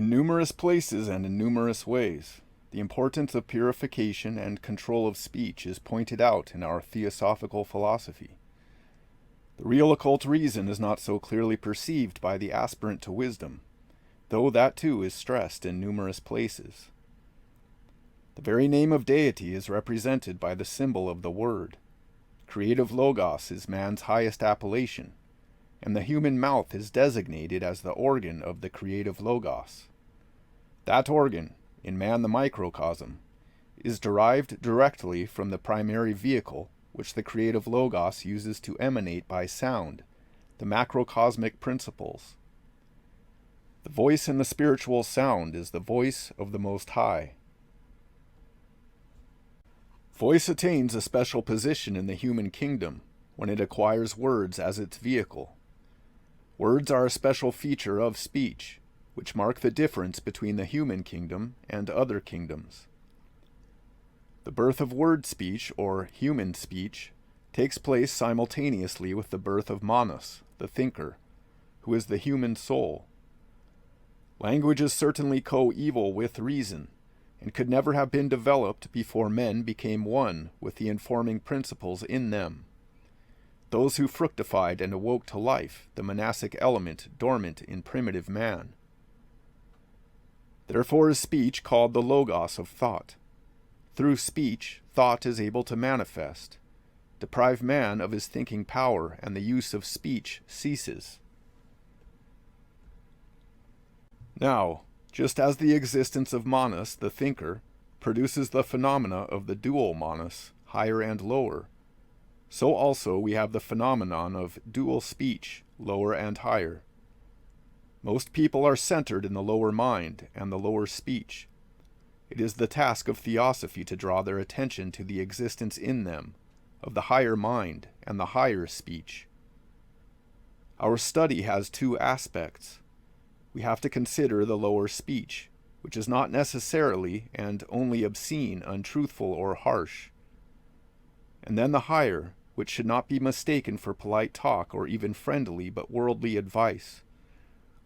In numerous places and in numerous ways, the importance of purification and control of speech is pointed out in our Theosophical philosophy. The real occult reason is not so clearly perceived by the aspirant to wisdom, though that too is stressed in numerous places. The very name of deity is represented by the symbol of the Word. Creative Logos is man's highest appellation, and the human mouth is designated as the organ of the creative Logos. That organ, in man the microcosm, is derived directly from the primary vehicle which the creative Logos uses to emanate by sound the macrocosmic principles. The voice in the spiritual sound is the voice of the Most High. Voice attains a special position in the human kingdom when it acquires words as its vehicle. Words are a special feature of speech, which mark the difference between the human kingdom and other kingdoms. The birth of word speech, or human speech, takes place simultaneously with the birth of Manas, the thinker, who is the human soul. Language is certainly coeval with reason, and could never have been developed before men became one with the informing principles in them. Those who fructified and awoke to life the monastic element dormant in primitive man. Therefore is speech called the logos of thought. Through speech, thought is able to manifest. Deprive man of his thinking power, and the use of speech ceases. Now, just as the existence of Manas, the thinker, produces the phenomena of the dual Manas, higher and lower, so also we have the phenomenon of dual speech, lower and higher. Most people are centered in the lower mind and the lower speech. It is the task of Theosophy to draw their attention to the existence in them of the higher mind and the higher speech. Our study has two aspects. We have to consider the lower speech, which is not necessarily and only obscene, untruthful, or harsh, and then the higher, which should not be mistaken for polite talk or even friendly but worldly advice.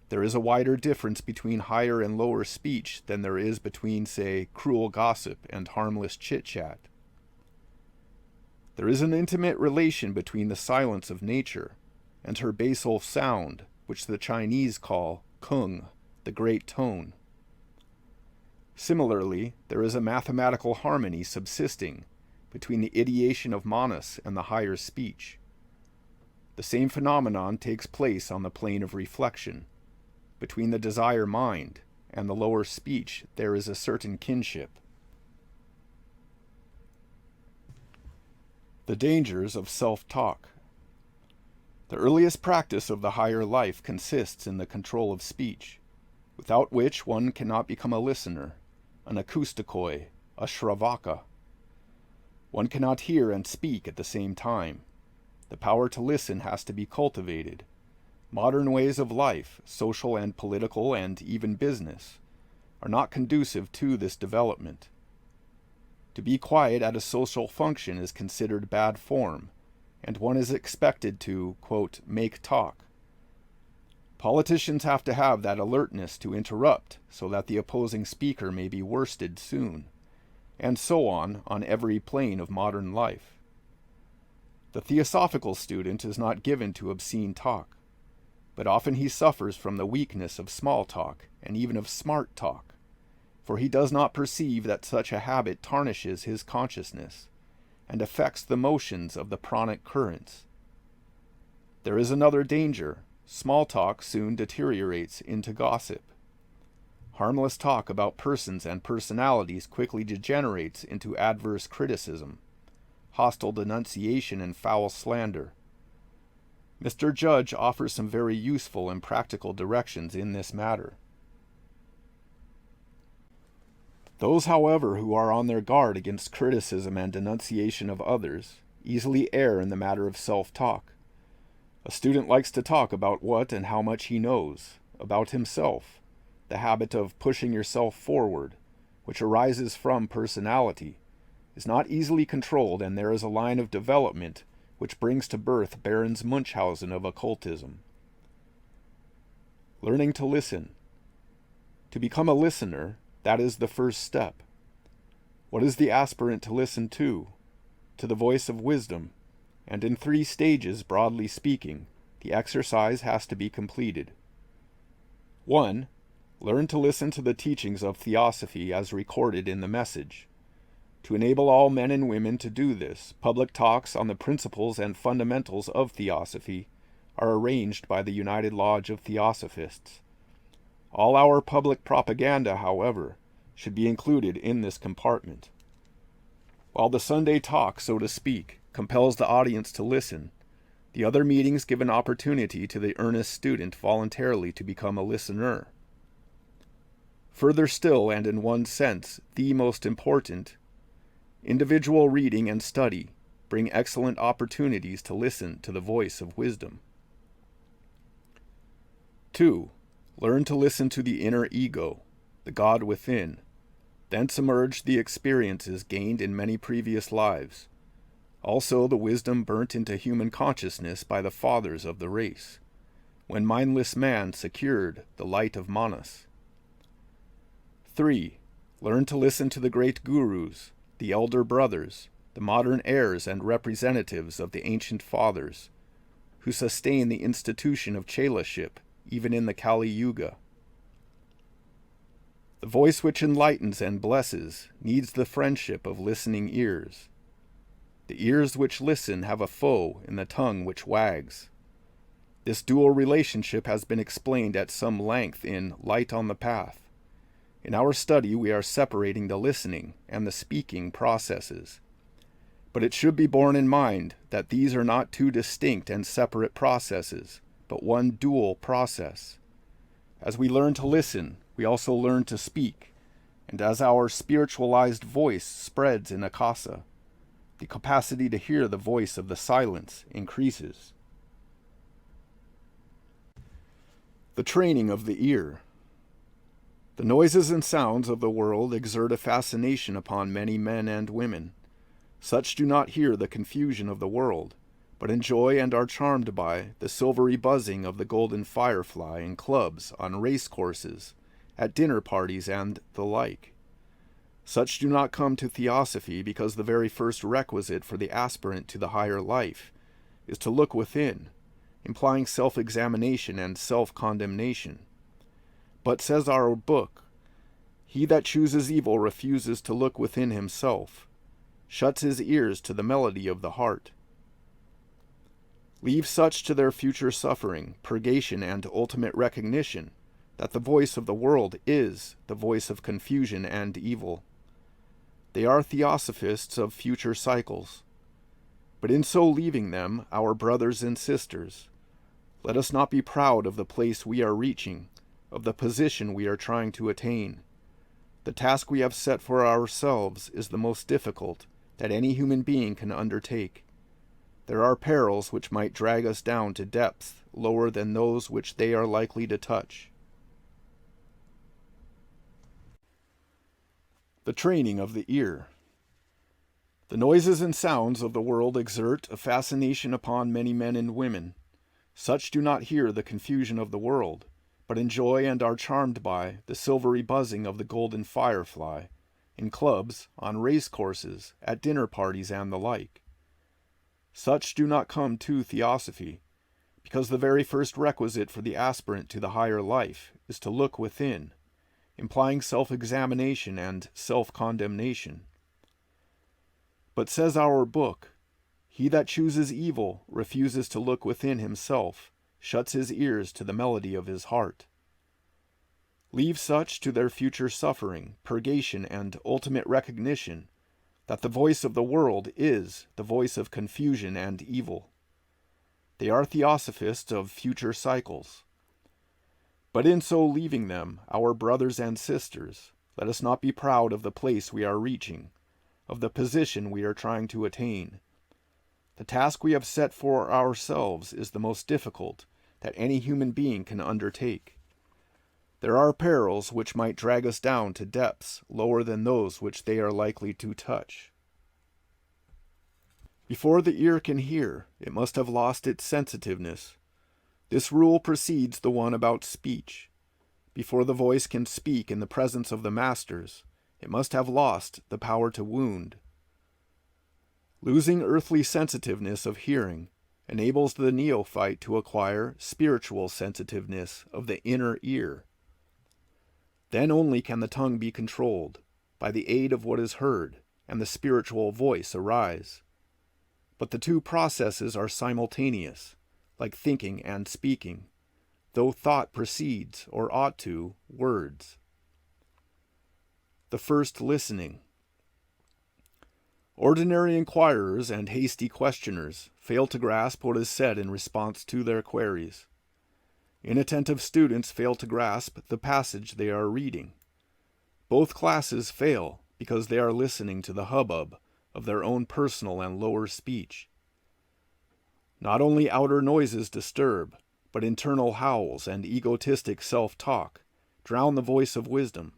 There is a wider difference between higher and lower speech than there is between, say, cruel gossip and harmless chit-chat. There is an intimate relation between the silence of nature and her basal sound, which the Chinese call kung, the great tone. Similarly, there is a mathematical harmony subsisting between the ideation of Manas and the higher speech. The same phenomenon takes place on the plane of reflection. Between the desire mind and the lower speech there is a certain kinship. The dangers of self-talk. The earliest practice of the higher life consists in the control of speech, without which one cannot become a listener, an acoustikoi, a shravaka. One cannot hear and speak at the same time. The power to listen has to be cultivated. Modern ways of life, social and political and even business, are not conducive to this development. To be quiet at a social function is considered bad form, and one is expected to, quote, make talk. Politicians have to have that alertness to interrupt so that the opposing speaker may be worsted soon, and so on every plane of modern life. The Theosophical student is not given to obscene talk, but often he suffers from the weakness of small talk and even of smart talk, for he does not perceive that such a habit tarnishes his consciousness and affects the motions of the pranic currents. There is another danger. Small talk soon deteriorates into gossip. Harmless talk about persons and personalities quickly degenerates into adverse criticism, hostile denunciation, and foul slander. Mr. Judge offers some very useful and practical directions in this matter. Those, however, who are on their guard against criticism and denunciation of others easily err in the matter of self-talk. A student likes to talk about what and how much he knows, about himself, the habit of pushing yourself forward, which arises from personality, is not easily controlled, and there is a line of development which brings to birth Baron's Munchausen of occultism. Learning to listen. To become a listener, that is the first step. What is the aspirant to listen to? To the voice of wisdom, and in 3 stages, broadly speaking, the exercise has to be completed. 1. Learn to listen to the teachings of Theosophy as recorded in the message. To enable all men and women to do this, public talks on the principles and fundamentals of Theosophy are arranged by the United Lodge of Theosophists. All our public propaganda, however, should be included in this compartment. While the Sunday talk, so to speak, compels the audience to listen, the other meetings give an opportunity to the earnest student voluntarily to become a listener. Further still, and in one sense, the most important, individual reading and study bring excellent opportunities to listen to the voice of wisdom. 2. Learn to listen to the inner ego, the God within. Thence emerge the experiences gained in many previous lives. Also the wisdom burnt into human consciousness by the fathers of the race, when mindless man secured the light of Manas. 3. Learn to listen to the great gurus, the elder brothers, the modern heirs and representatives of the ancient fathers, who sustain the institution of chelaship even in the Kali Yuga. The voice which enlightens and blesses needs the friendship of listening ears. The ears which listen have a foe in the tongue which wags. This dual relationship has been explained at some length in Light on the Path. In our study, we are separating the listening and the speaking processes. But it should be borne in mind that these are not 2 distinct and separate processes, but one dual process. As we learn to listen, we also learn to speak, and as our spiritualized voice spreads in Akasa, the capacity to hear the voice of the silence increases. The training of the ear. The noises and sounds of the world exert a fascination upon many men and women. Such do not hear the confusion of the world, but enjoy and are charmed by the silvery buzzing of the golden firefly in clubs, on race courses, at dinner parties, and the like. Such do not come to Theosophy because the very first requisite for the aspirant to the higher life is to look within, implying self-examination and self-condemnation. But, says our book, he that chooses evil refuses to look within himself, shuts his ears to the melody of the heart. Leave such to their future suffering, purgation, and ultimate recognition that the voice of the world is the voice of confusion and evil. They are Theosophists of future cycles. But in so leaving them, our brothers and sisters, let us not be proud of the place we are reaching, of the position we are trying to attain. The task we have set for ourselves is the most difficult that any human being can undertake. There are perils which might drag us down to depths lower than those which they are likely to touch. The training of the ear. The noises and sounds of the world exert a fascination upon many men and women. Such do not hear the confusion of the world, but enjoy and are charmed by the silvery buzzing of the golden firefly, in clubs, on race courses, at dinner parties, and the like. Such do not come to Theosophy, because the very first requisite for the aspirant to the higher life is to look within, implying self-examination and self-condemnation. But, says our book, he that chooses evil refuses to look within himself, shuts his ears to the melody of his heart. Leave such to their future suffering, purgation, and ultimate recognition that the voice of the world is the voice of confusion and evil. They are Theosophists of future cycles. But in so leaving them, our brothers and sisters, let us not be proud of the place we are reaching, of the position we are trying to attain. The task we have set for ourselves is the most difficult that any human being can undertake. There are perils which might drag us down to depths lower than those which they are likely to touch. Before the ear can hear, it must have lost its sensitiveness. This rule precedes the one about speech. Before the voice can speak in the presence of the masters, it must have lost the power to wound. Losing earthly sensitiveness of hearing enables the neophyte to acquire spiritual sensitiveness of the inner ear. Then only can the tongue be controlled, by the aid of what is heard, and the spiritual voice arise. But the two processes are simultaneous, like thinking and speaking, though thought precedes, or ought to, words. The first listening. Ordinary inquirers and hasty questioners fail to grasp what is said in response to their queries. Inattentive students fail to grasp the passage they are reading. Both classes fail because they are listening to the hubbub of their own personal and lower speech. Not only outer noises disturb, but internal howls and egotistic self-talk drown the voice of wisdom.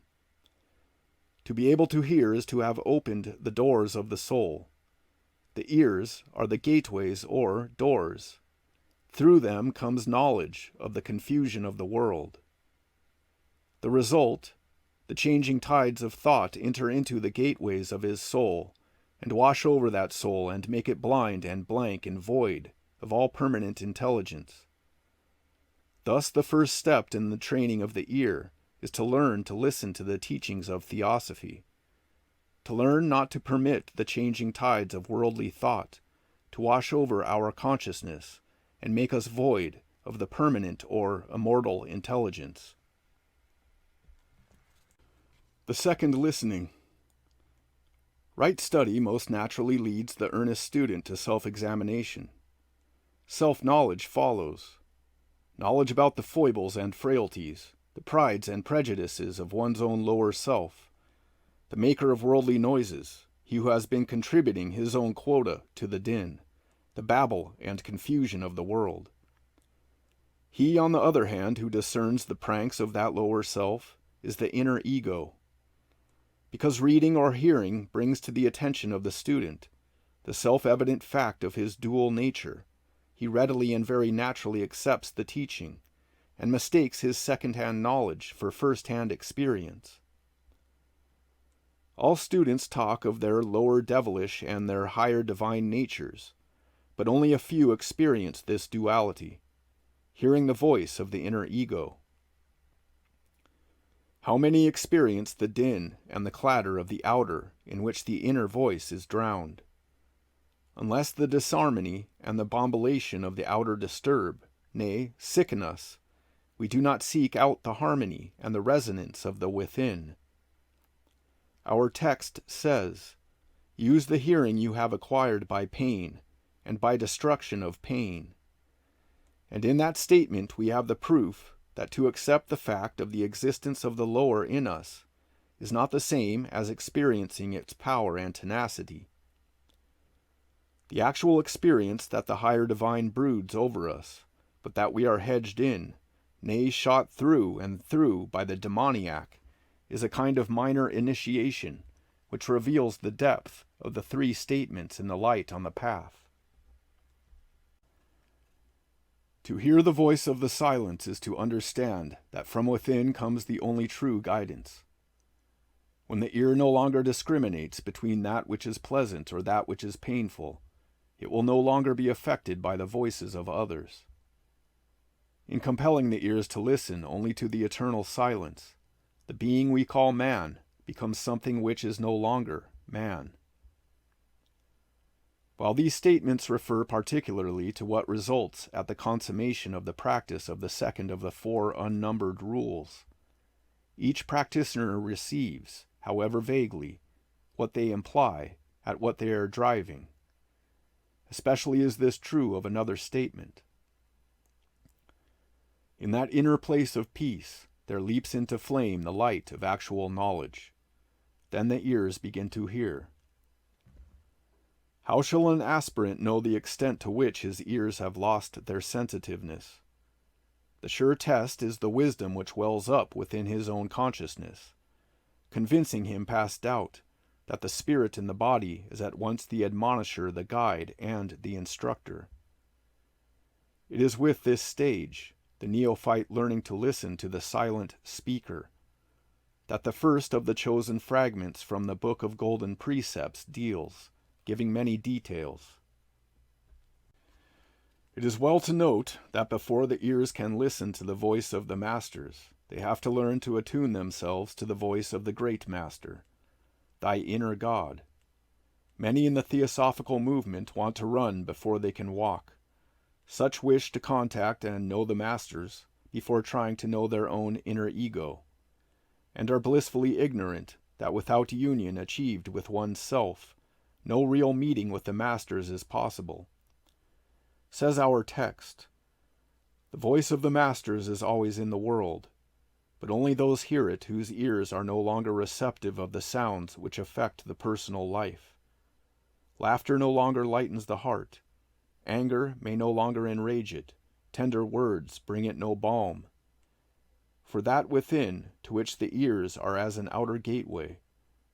To be able to hear is to have opened the doors of the soul. The ears are the gateways or doors. Through them comes knowledge of the confusion of the world. The result, the changing tides of thought enter into the gateways of his soul and wash over that soul and make it blind and blank and void of all permanent intelligence. Thus the first step in the training of the ear is to learn to listen to the teachings of Theosophy, to learn not to permit the changing tides of worldly thought to wash over our consciousness and make us void of the permanent or immortal intelligence. The second listening. Right study most naturally leads the earnest student to self-examination. Self-knowledge follows. Knowledge about the foibles and frailties, the prides and prejudices of one's own lower self, the maker of worldly noises, he who has been contributing his own quota to the din, the babble and confusion of the world. He, on the other hand, who discerns the pranks of that lower self, is the inner ego. Because reading or hearing brings to the attention of the student the self-evident fact of his dual nature, he readily and very naturally accepts the teaching, and mistakes his second-hand knowledge for first-hand experience. All students talk of their lower devilish and their higher divine natures, but only a few experience this duality, hearing the voice of the inner ego. How many experience the din and the clatter of the outer in which the inner voice is drowned? Unless the disharmony and the bombilation of the outer disturb, nay, sicken us, we do not seek out the harmony and the resonance of the within. Our text says, "Use the hearing you have acquired by pain, and by destruction of pain." And in that statement we have the proof that to accept the fact of the existence of the lower in us is not the same as experiencing its power and tenacity. The actual experience that the higher divine broods over us, but that we are hedged in, nay, shot through and through by the demoniac, is a kind of minor initiation, which reveals the depth of the three statements in the light on the path. To hear the voice of the silence is to understand that from within comes the only true guidance. When the ear no longer discriminates between that which is pleasant or that which is painful, it will no longer be affected by the voices of others. In compelling the ears to listen only to the eternal silence, the being we call man becomes something which is no longer man. While these statements refer particularly to what results at the consummation of the practice of the second of the four unnumbered rules, each practitioner receives, however vaguely, what they imply at what they are driving. Especially is this true of another statement. In that inner place of peace, there leaps into flame the light of actual knowledge. Then the ears begin to hear. How shall an aspirant know the extent to which his ears have lost their sensitiveness? The sure test is the wisdom which wells up within his own consciousness, convincing him past doubt that the spirit in the body is at once the admonisher, the guide, and the instructor. It is with this stage, the neophyte learning to listen to the silent speaker, that the first of the chosen fragments from the Book of Golden Precepts deals, giving many details. It is well to note that before the ears can listen to the voice of the masters, they have to learn to attune themselves to the voice of the great master, thy inner God. Many in the Theosophical movement want to run before they can walk. Such wish to contact and know the masters before trying to know their own inner ego, and are blissfully ignorant that without union achieved with one's self, no real meeting with the masters is possible. Says our text, "The voice of the masters is always in the world, but only those hear it whose ears are no longer receptive of the sounds which affect the personal life. Laughter no longer lightens the heart. Anger may no longer enrage it. Tender words bring it no balm. For that within, to which the ears are as an outer gateway,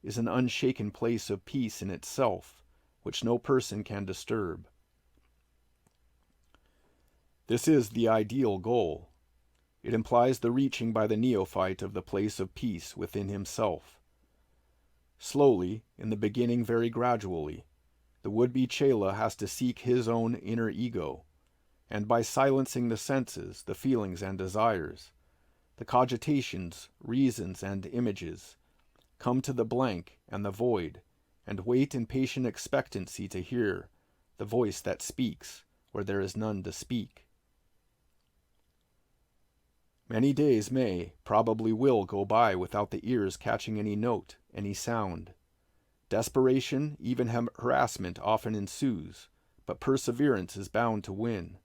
is an unshaken place of peace in itself, which no person can disturb." This is the ideal goal. It implies the reaching by the neophyte of the place of peace within himself. Slowly, in the beginning very gradually, the would-be chela has to seek his own inner ego, and by silencing the senses, the feelings and desires, the cogitations, reasons, and images, come to the blank and the void, and wait in patient expectancy to hear the voice that speaks where there is none to speak. Many days may, probably will, go by without the ears catching any note, any sound. Desperation, even harassment often ensues, but perseverance is bound to win.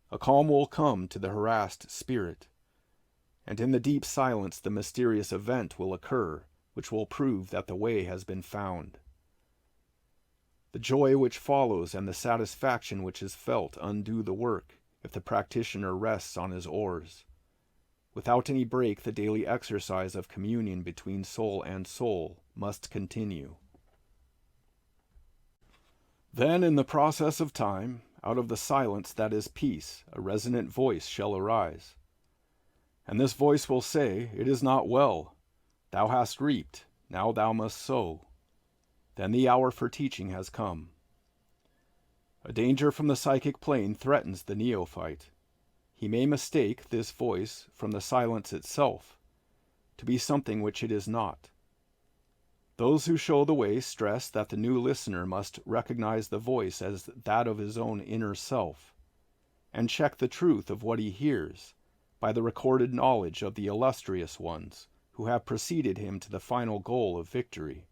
A calm will come to the harassed spirit, and in the deep silence the mysterious event will occur, which will prove that the way has been found. The joy which follows and the satisfaction which is felt undo the work, if the practitioner rests on his oars. Without any break, the daily exercise of communion between soul and soul must continue. Then, in the process of time, out of the silence that is peace, a resonant voice shall arise. And this voice will say, "It is not well. Thou hast reaped, now thou must sow." Then the hour for teaching has come. A danger from the psychic plane threatens the neophyte. He may mistake this voice from the silence itself to be something which it is not. Those who show the way stress that the new listener must recognize the voice as that of his own inner self, and check the truth of what he hears by the recorded knowledge of the illustrious ones who have preceded him to the final goal of victory.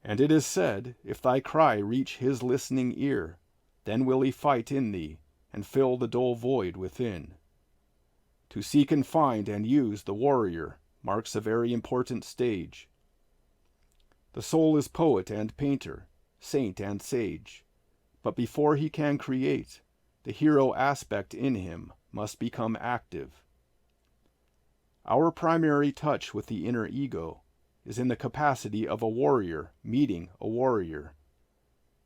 And it is said, if thy cry reach his listening ear, then will he fight in thee, and fill the dull void within. To seek and find and use the warrior marks a very important stage. The soul is poet and painter, saint and sage, but before he can create, the hero aspect in him must become active. Our primary touch with the inner ego is in the capacity of a warrior meeting a warrior,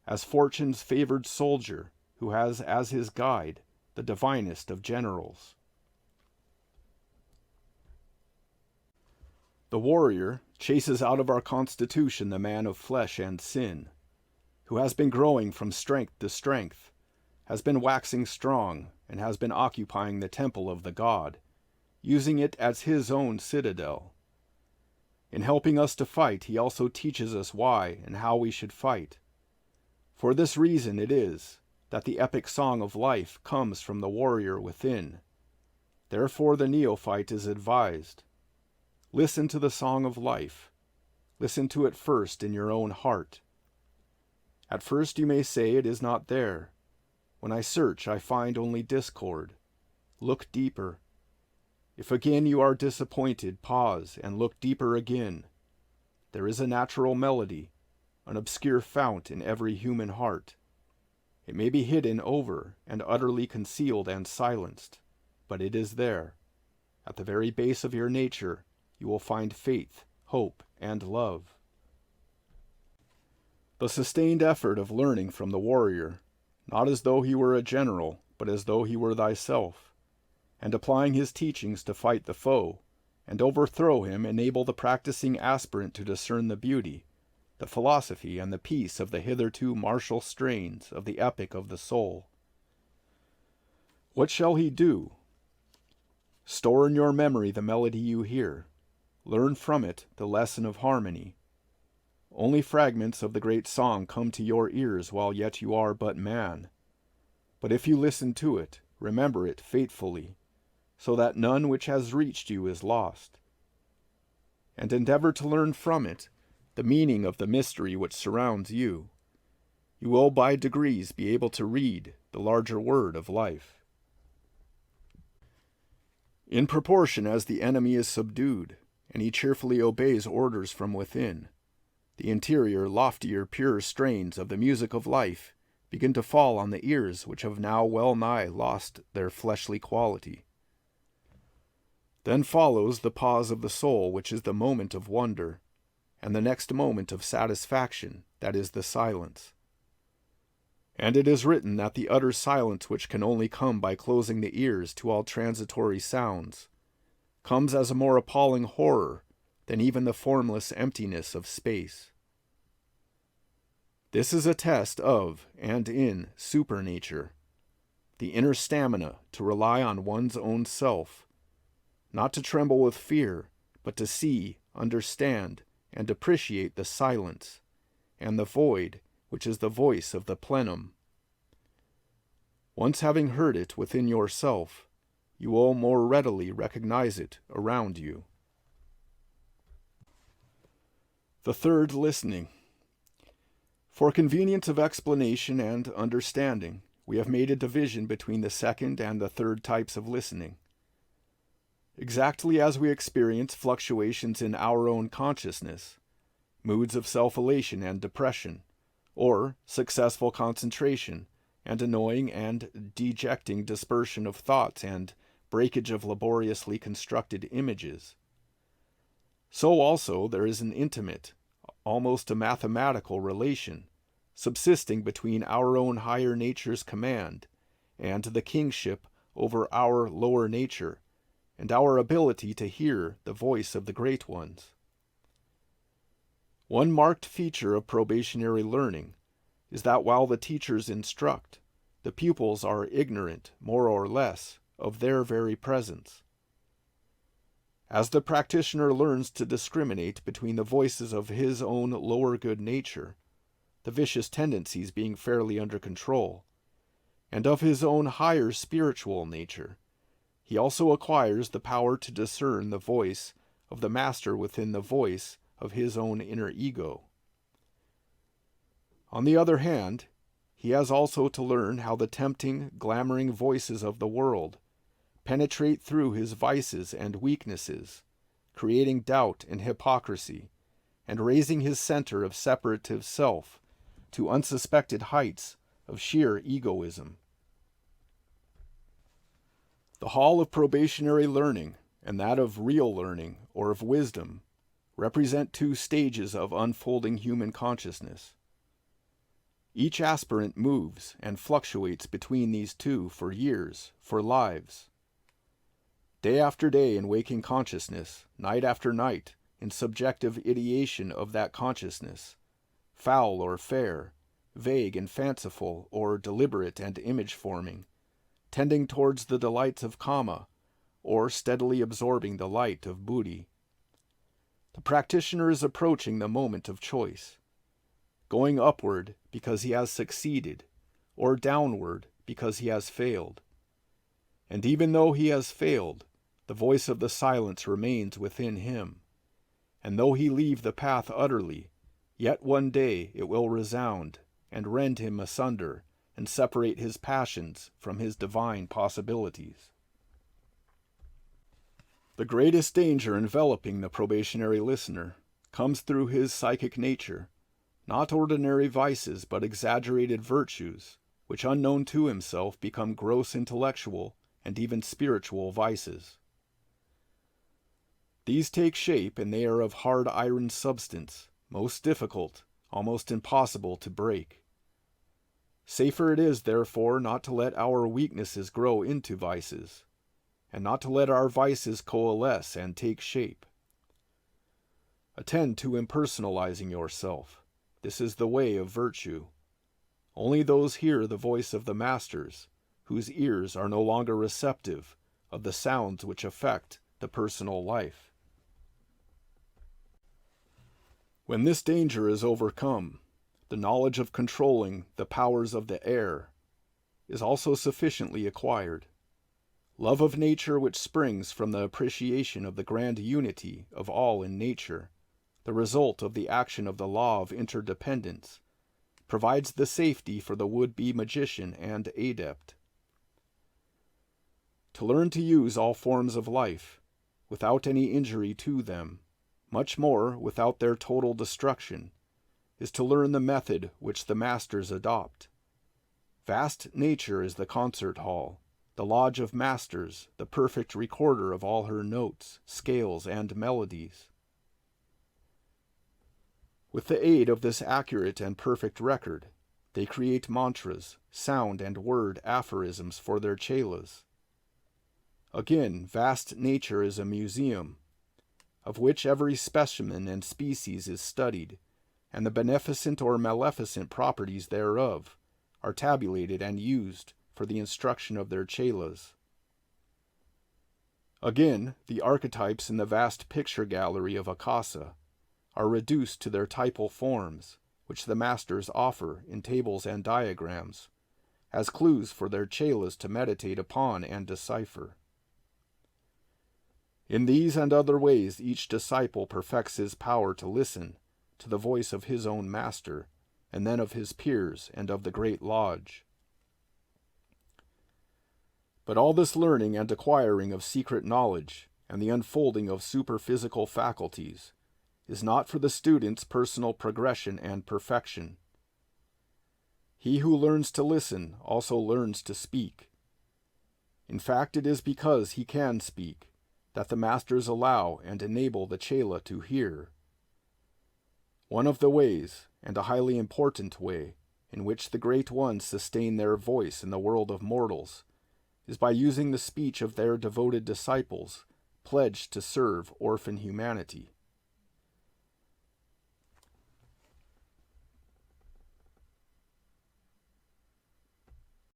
as fortune's favored soldier who has as his guide the divinest of generals. The warrior chases out of our constitution the man of flesh and sin, who has been growing from strength to strength, has been waxing strong, and has been occupying the temple of the god, using it as his own citadel. In helping us to fight, he also teaches us why and how we should fight. For this reason it is that the epic song of life comes from the warrior within. Therefore the neophyte is advised. Listen to the song of life. Listen to it first in your own heart. At first you may say it is not there. When I search, I find only discord. Look deeper. If again you are disappointed, pause and look deeper again. There is a natural melody, an obscure fount in every human heart. It may be hidden over and utterly concealed and silenced, but it is there. At the very base of your nature, you will find faith, hope, and love. The sustained effort of learning from the warrior, not as though he were a general, but as though he were thyself, and applying his teachings to fight the foe, and overthrow him, enable the practicing aspirant to discern the beauty, the philosophy, and the peace of the hitherto martial strains of the epic of the soul. What shall he do? Store in your memory the melody you hear. Learn from it the lesson of harmony. Only fragments of the great song come to your ears while yet you are but man. But if you listen to it, remember it faithfully, so that none which has reached you is lost. And endeavor to learn from it the meaning of the mystery which surrounds you. You will by degrees be able to read the larger word of life. In proportion as the enemy is subdued, and he cheerfully obeys orders from within, the interior, loftier, purer strains of the music of life begin to fall on the ears which have now well nigh lost their fleshly quality. Then follows the pause of the soul, which is the moment of wonder, and the next moment of satisfaction, that is the silence. And it is written that the utter silence which can only come by closing the ears to all transitory sounds comes as a more appalling horror than even the formless emptiness of space. This is a test of and in supernature, the inner stamina to rely on one's own self, not to tremble with fear, but to see, understand, and appreciate the silence, and the void, which is the voice of the plenum. Once having heard it within yourself, you will more readily recognize it around you. The third listening. For convenience of explanation and understanding, we have made a division between the second and the third types of listening. Exactly as we experience fluctuations in our own consciousness, moods of self-elation and depression, or successful concentration, and annoying and dejecting dispersion of thoughts and breakage of laboriously constructed images, so also there is an intimate, almost a mathematical relation, subsisting between our own higher nature's command and the kingship over our lower nature, and our ability to hear the voice of the great ones. One marked feature of probationary learning is that while the teachers instruct, the pupils are ignorant, more or less, of their very presence. As the practitioner learns to discriminate between the voices of his own lower good nature, the vicious tendencies being fairly under control, and of his own higher spiritual nature, he also acquires the power to discern the voice of the master within the voice of his own inner ego. On the other hand, he has also to learn how the tempting, glamoring voices of the world penetrate through his vices and weaknesses, creating doubt and hypocrisy, and raising his center of separative self to unsuspected heights of sheer egoism. The hall of probationary learning and that of real learning, or of wisdom, represent two stages of unfolding human consciousness. Each aspirant moves and fluctuates between these two for years, for lives. Day after day in waking consciousness, night after night in subjective ideation of that consciousness, foul or fair, vague and fanciful or deliberate and image-forming, tending towards the delights of Kama, or steadily absorbing the light of Buddhi. The practitioner is approaching the moment of choice, going upward because he has succeeded, or downward because he has failed. And even though he has failed, the voice of the silence remains within him, and though he leave the path utterly, yet one day it will resound and rend him asunder and separate his passions from his divine possibilities. The greatest danger enveloping the probationary listener comes through his psychic nature, not ordinary vices but exaggerated virtues, which unknown to himself become gross intellectual and even spiritual vices. These take shape, and they are of hard iron substance, most difficult, almost impossible to break. Safer it is, therefore, not to let our weaknesses grow into vices, and not to let our vices coalesce and take shape. Attend to impersonalizing yourself. This is the way of virtue. Only those hear the voice of the masters, whose ears are no longer receptive of the sounds which affect the personal life. When this danger is overcome, the knowledge of controlling the powers of the air is also sufficiently acquired. Love of nature, which springs from the appreciation of the grand unity of all in nature, the result of the action of the law of interdependence, provides the safety for the would-be magician and adept. To learn to use all forms of life, without any injury to them, much more without their total destruction, is to learn the method which the masters adopt. Vast nature is the concert hall, the lodge of masters, the perfect recorder of all her notes, scales, and melodies. With the aid of this accurate and perfect record, they create mantras, sound and word aphorisms for their chelas. Again, vast nature is a museum, of which every specimen and species is studied, and the beneficent or maleficent properties thereof are tabulated and used for the instruction of their chelas. Again, the archetypes in the vast picture gallery of Akasa are reduced to their typal forms, which the masters offer in tables and diagrams, as clues for their chelas to meditate upon and decipher. In these and other ways each disciple perfects his power to listen to the voice of his own master, and then of his peers and of the great lodge. But all this learning and acquiring of secret knowledge and the unfolding of superphysical faculties is not for the student's personal progression and perfection. He who learns to listen also learns to speak. In fact, it is because he can speak that the masters allow and enable the chela to hear. One of the ways, and a highly important way, in which the great ones sustain their voice in the world of mortals is by using the speech of their devoted disciples pledged to serve orphan humanity.